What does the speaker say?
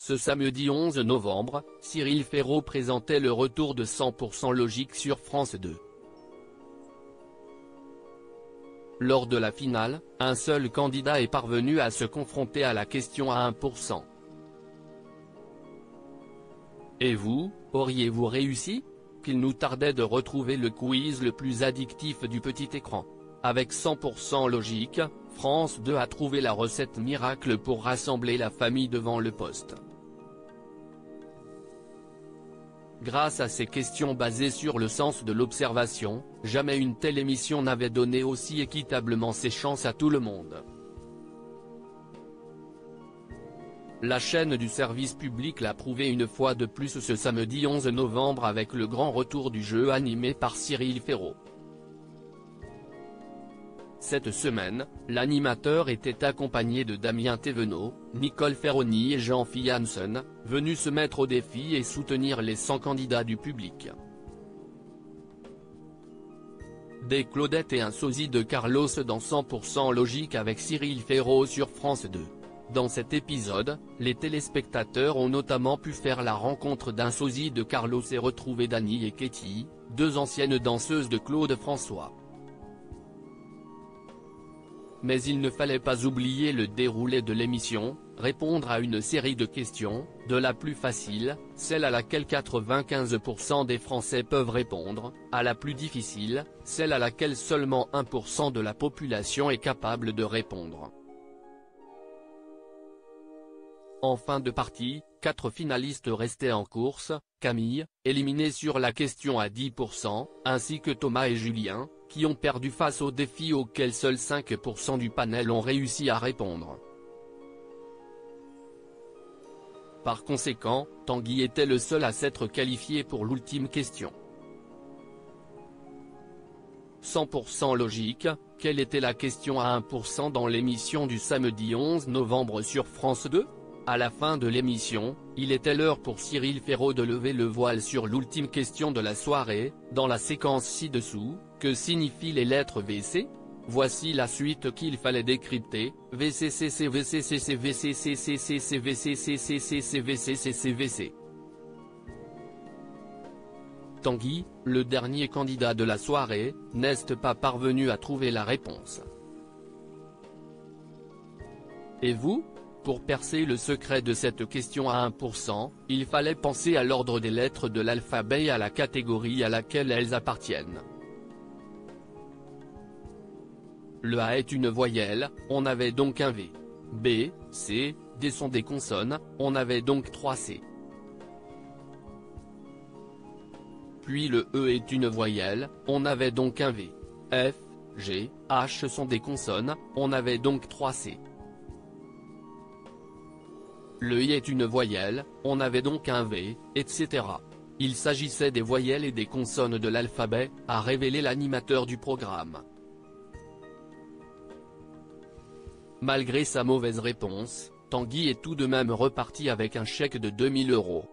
Ce samedi 11 novembre, Cyril Ferraud présentait le retour de 100% Logique sur France 2. Lors de la finale, un seul candidat est parvenu à se confronter à la question à 1%. Et vous, auriez-vous réussi? Qu'il nous tardait de retrouver le quiz le plus addictif du petit écran. Avec 100% Logique, France 2 a trouvé la recette miracle pour rassembler la famille devant le poste. Grâce à ces questions basées sur le sens de l'observation, jamais une telle émission n'avait donné aussi équitablement ses chances à tout le monde. La chaîne du service public l'a prouvé une fois de plus ce samedi 11 novembre avec le grand retour du jeu animé par Cyril Ferraud. Cette semaine, l'animateur était accompagné de Damien Thévenot, Nicole Ferroni et Jean-Philippe Janssen, venus se mettre au défi et soutenir les 100 candidats du public. Des Claudettes et un sosie de Carlos dans 100% Logique avec Cyril Ferraud sur France 2. Dans cet épisode, les téléspectateurs ont notamment pu faire la rencontre d'un sosie de Carlos et retrouver Dany et Katie, deux anciennes danseuses de Claude François. Mais il ne fallait pas oublier le déroulé de l'émission, répondre à une série de questions, de la plus facile, celle à laquelle 95% des Français peuvent répondre, à la plus difficile, celle à laquelle seulement 1% de la population est capable de répondre. En fin de partie, 4 finalistes restaient en course, Camille, éliminée sur la question à 10%, ainsi que Thomas et Julien, qui ont perdu face au défi auquel seuls 5% du panel ont réussi à répondre. Par conséquent, Tanguy était le seul à s'être qualifié pour l'ultime question. 100% Logique, quelle était la question à 1% dans l'émission du samedi 11 novembre sur France 2 ? À la fin de l'émission, il était l'heure pour Cyril Ferraud de lever le voile sur l'ultime question de la soirée, dans la séquence ci-dessous. Que signifient les lettres VC? Voici la suite qu'il fallait décrypter, VCCC VCCC VCCC VCCC VCCC. Tanguy, le dernier candidat de la soirée, n'est pas parvenu à trouver la réponse. Et vous? Pour percer le secret de cette question à 1%, il fallait penser à l'ordre des lettres de l'alphabet et à la catégorie à laquelle elles appartiennent. Le A est une voyelle, on avait donc un V. B, C, D sont des consonnes, on avait donc 3 C. Puis le E est une voyelle, on avait donc un V. F, G, H sont des consonnes, on avait donc 3 C. Le I est une voyelle, on avait donc un V, etc. Il s'agissait des voyelles et des consonnes de l'alphabet, a révélé l'animateur du programme. Malgré sa mauvaise réponse, Tanguy est tout de même reparti avec un chèque de 2000 €.